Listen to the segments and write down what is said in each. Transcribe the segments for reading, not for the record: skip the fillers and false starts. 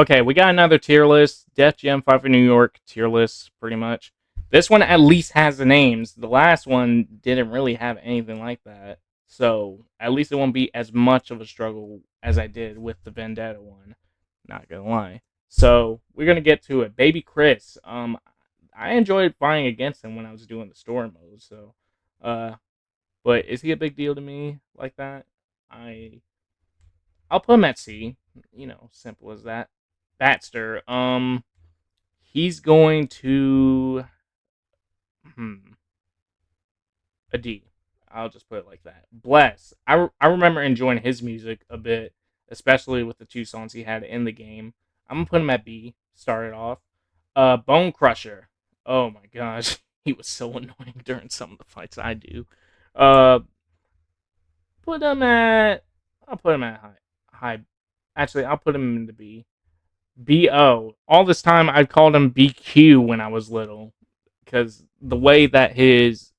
Okay, we got another tier list. Def Jam 5 in New York tier list, pretty much. This one at least has the names. The last one didn't really have anything like that. So at least it won't be as much of a struggle as I did with the Vendetta one. Not gonna lie. So we're gonna get to it. Baby Chris. I enjoyed fighting against him when I was doing the story mode. So, uh, but is he a big deal to me like that? I I'll put him at C. Simple as that. Batster. He's going to hmm, a D. I'll just put it like that. Bless. I remember enjoying his music a bit, especially with the two songs he had in the game. I'm gonna put him at B. Started off. Bone Crusher. Oh my gosh, he was so annoying during some of the fights I do. Uh, put him at. I'll put him at high. Actually, I'll put him in the B. BO. All this time I called him BQ when I was little because the way that his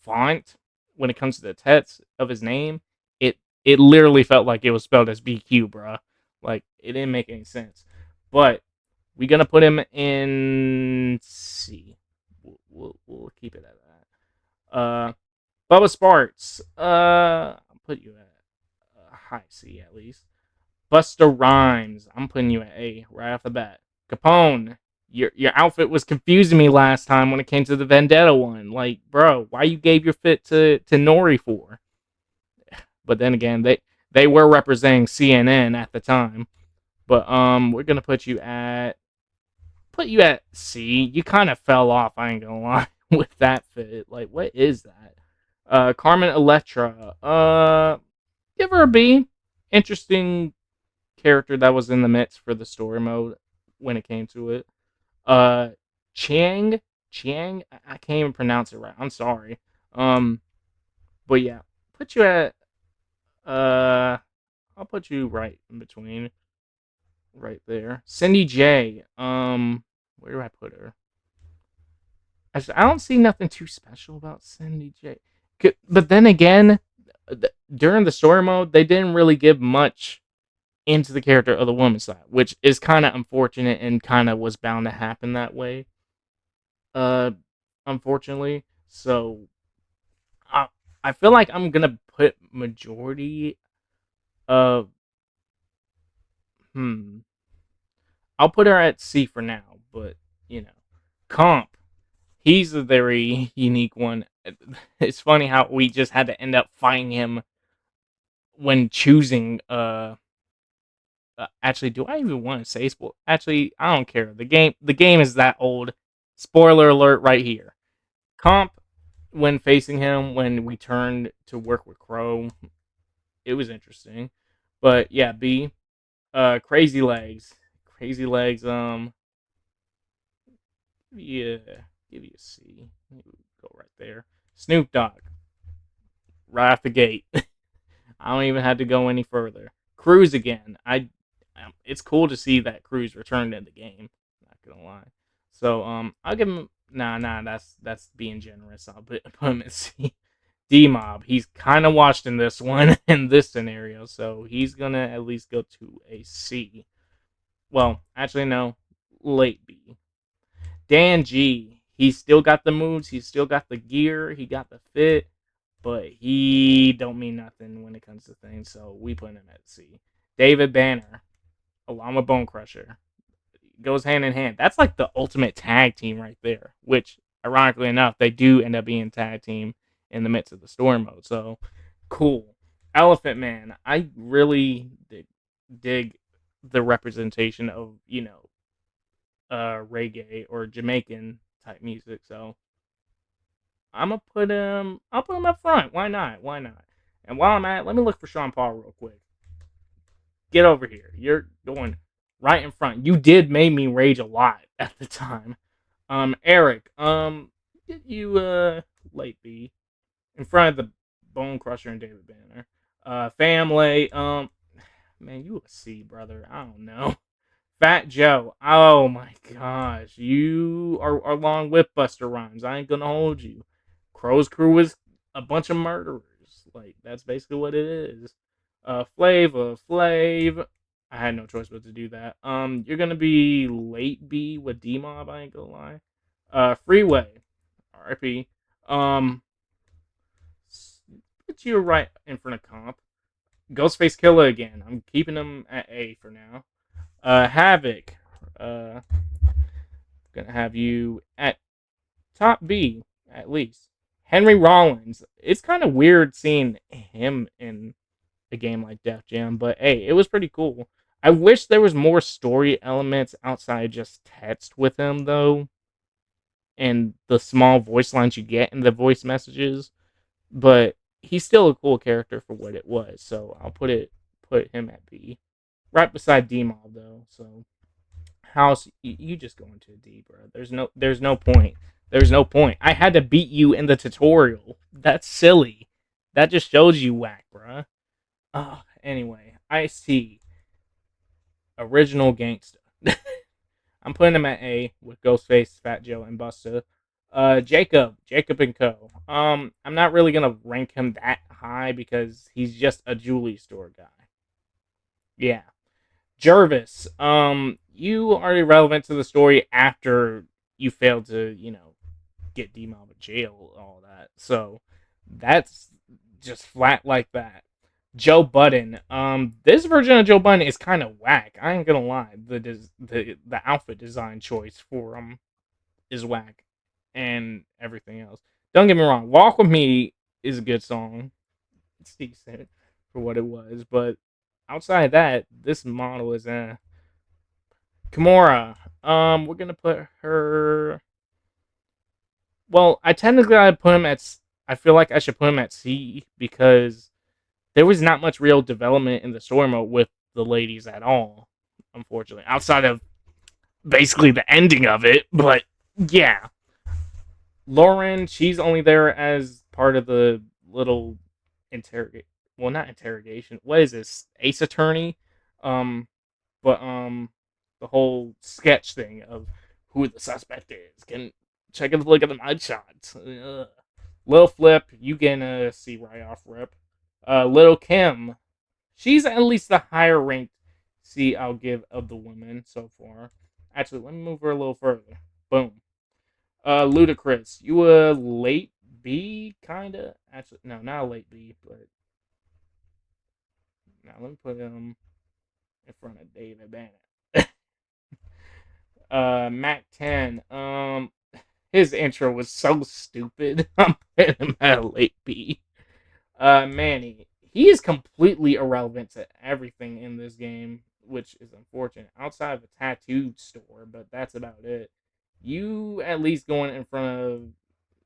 font when it comes to the text of his name, it literally felt like it was spelled as BQ, bruh. Like it didn't make any sense. But we're gonna put him in C. We'll keep it at that. Bubba Sparks. I'll put you at high C at least. Buster Rhymes. I'm putting you at A right off the bat. Capone. Your outfit was confusing me last time when it came to the Vendetta one. Like, bro, why you gave your fit to Nori for? But then again, they were representing CNN at the time. But we're gonna put you at C. You kind of fell off. I ain't gonna lie with that fit. Like, what is that? Carmen Electra. Give her a B. Interesting character that was in the mix for the story mode when it came to it. Uh, Chiang, I can't even pronounce it right. I'm sorry. Um, but yeah, put you at uh, I'll put you right in between, right there. Cindy J. Where do I put her? I don't see nothing too special about Cindy J. But then again, during the story mode, they didn't really give much into the character of the woman side, which is kind of unfortunate and kind of was bound to happen that way. Uh, Unfortunately, so I I feel like I'm gonna put majority of hmm. I'll put her at C for now, but you know, Comp. He's a very unique one. It's funny how we just had to end up fighting him when choosing actually, do I even want to say spoil? Actually, I don't care. The game is that old. Spoiler alert right here. Comp when facing him when we turned to work with Crow, it was interesting. But yeah, B. Crazy Legs. Crazy Legs. Yeah, give you a C. Go right there. Snoop Dogg. Right off the gate. I don't even have to go any further. Cruz again. It's cool to see that Cruz returned in the game. Not gonna lie. So I'll give him. Nah. That's being generous. I'll put him at C. D Mob. He's kind of washed in this one in this scenario, so he's gonna at least go to a C. Well, actually no, late B. Dan G. He's still got the moves. He's still got the gear. He got the fit but he don't mean nothing when it comes to things, so we put him at C. David Banner, along with Bone Crusher, goes hand in hand. That's like the ultimate tag team right there. Which, ironically enough, they do end up being tag team in the midst of the storm mode. So cool. Elephant Man, I really dig the representation of reggae or Jamaican type music. So I'm gonna put him. I'll put him up front. Why not? Why not? And while I'm at it, let me look for Sean Paul real quick. Get over here. You're going right in front. You did make me rage a lot at the time. Eric. Get you late B in front of the Bone Crusher and David Banner. Family. Man, you a C, brother. I don't know. Fat Joe. Oh my gosh. You are along with Buster Rhymes. I ain't gonna hold you. Crow's crew is a bunch of murderers. Like, that's basically what it is. Flav. I had no choice but to do that. You're gonna be late B with D Mob. I ain't gonna lie. Freeway, RIP. Um, put you right in front of comp. Ghostface Killer again. I'm keeping him at A for now. Havoc. Uh, gonna have you at top B at least. Henry Rollins. It's kind of weird seeing him in a game like Def Jam, but hey, it was pretty cool. I wish there was more story elements outside just text with him though, and the small voice lines you get in the voice messages. But he's still a cool character for what it was, so I'll put him at B, right beside D Mob though. So House, you just go into a D, bro. There's no point. There's no point. I had to beat you in the tutorial. That's silly. That just shows you whack, bro. Anyway, Ice-T, original gangsta. I'm putting him at A with Ghostface, Fat Joe, and Busta. Jacob and Co. I'm not really gonna rank him that high because he's just a jewelry store guy. Yeah, Jervis. You are irrelevant to the story after you failed to, get Demo out of jail, all that. So that's just flat like that. Joe Budden. This version of Joe Budden is kind of whack. I ain't gonna lie. The outfit design choice for him is whack, and everything else. Don't get me wrong. Walk with Me is a good song. It's decent for what it was, but outside of that, this model is Kimura. We're gonna put her. Well, I technically I put him at. I feel like I should put him at C because there was not much real development in the story mode with the ladies at all, unfortunately, outside of basically the ending of it. But yeah, Lauren, she's only there as part of the little interrogate. Well, not interrogation. What is this? Ace Attorney. Um, but the whole sketch thing of who the suspect is. Can check a look at the mugshots. Lil Flip, you gonna see right off rip. Little Kim, she's at least the higher ranked C I'll give of the women so far. Actually, let me move her a little further. Boom. Ludacris, you a late B kinda? Actually, no, not a late B, but now let me put him in front of David Bannon. Mac 10. His intro was so stupid. I'm putting him at a late B. Manny, he is completely irrelevant to everything in this game, which is unfortunate. Outside of a tattoo store, but that's about it. You at least going in front of,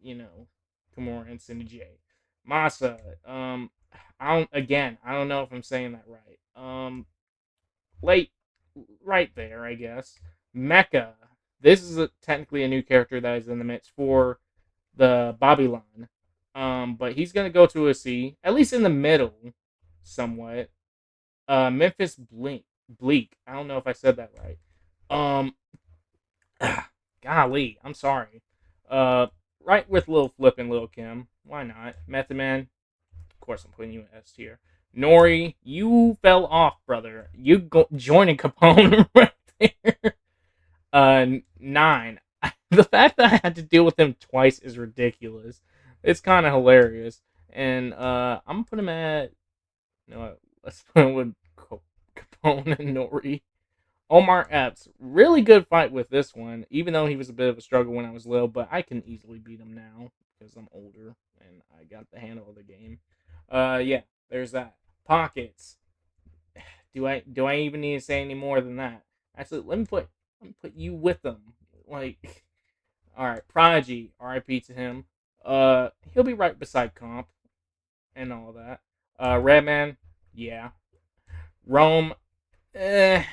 you know, Kimura and Cindy J. Masa, I don't know if I'm saying that right. Late, right there, I guess. Mecha. This is technically a new character that is in the mix for the Babylon. But he's gonna go to a C, at least in the middle, somewhat. Memphis Bleak. I don't know if I said that right. Um, golly, I'm sorry. Uh, right with Lil Flip and Lil Kim. Why not? Method Man. Of course, I'm putting you in S tier. Nori, you fell off, brother. You joining Capone right there. 9. The fact that I had to deal with him twice is ridiculous. It's kind of hilarious. And I'm gonna put him at. You know what? Let's put him with Capone and Nori. Omar Epps, really good fight with this one, even though he was a bit of a struggle when I was little, but I can easily beat him now because I'm older and I got the handle of the game. Yeah, there's that. Pockets. Do I even need to say any more than that? Actually, let me put you with them. Like, all right, Prodigy, R.I.P. to him. He'll be right beside Comp and all that. Redman, yeah. Rome, eh,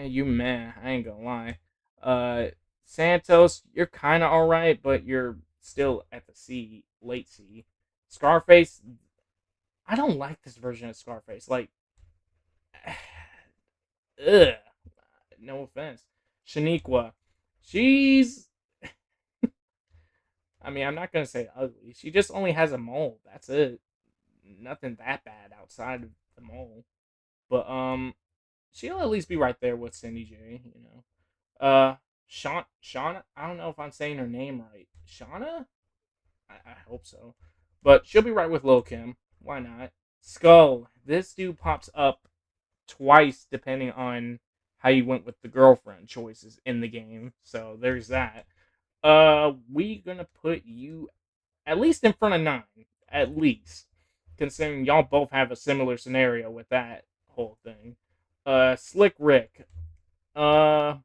you meh. I ain't gonna lie. Uh, Santos, you're kind of all right, but you're still at the C, late C. Scarface, I don't like this version of Scarface. Like, ugh. No offense. Shaniqua, she's. I mean, I'm not gonna say ugly. She just only has a mole. That's it. Nothing that bad outside of the mole. But she'll at least be right there with Cindy J. You know, Shauna. I don't know if I'm saying her name right. Shauna. I hope so, but she'll be right with Lil Kim. Why not? Skull. This dude pops up twice depending on how you went with the girlfriend choices in the game. So there's that. We gonna put you at least in front of 9, at least, considering y'all both have a similar scenario with that whole thing. Slick Rick, gonna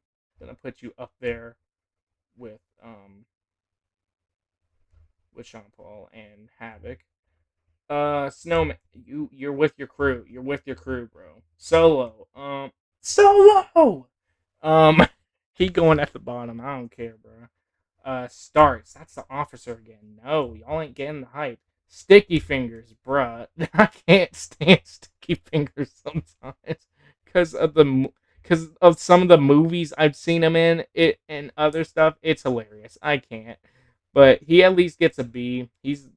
put you up there with Sean Paul and Havoc. Snowman, you're with your crew. You're with your crew, bro. Solo, Solo. Um, keep going at the bottom. I don't care, bro. Starts. That's the officer again. No, y'all ain't getting the hype. Sticky Fingers, bruh. I can't stand Sticky Fingers sometimes because of some of the movies I've seen him in it and other stuff. It's hilarious. I can't. But he at least gets a B. He's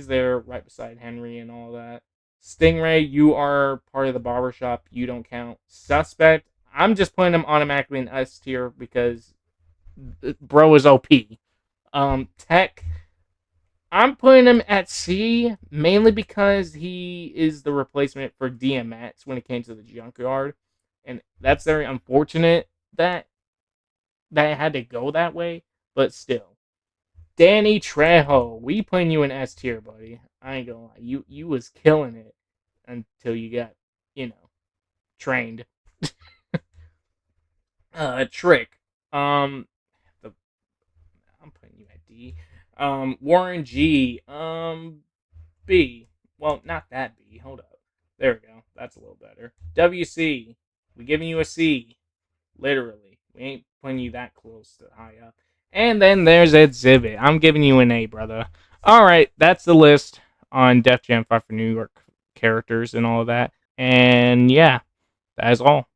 there right beside Henry and all that. Stingray, you are part of the barbershop. You don't count. Suspect, I'm just putting him automatically in S tier because bro is OP. Tech, I'm putting him at C mainly because he is the replacement for DMX when it came to the junkyard, and that's very unfortunate that it had to go that way. But still, Danny Trejo, we putting you in S tier, buddy. I ain't gonna lie, you was killing it until you got, you know, trained. Trick. The I'm putting you at D. Warren G. B. Well, not that B. Hold up. There we go. That's a little better. WC. We giving you a C. Literally. We ain't putting you that close to high up. And then there's Exhibit. I'm giving you an A, brother. Alright, that's the list on Def Jam 5 for New York characters and all of that. And yeah, that is all.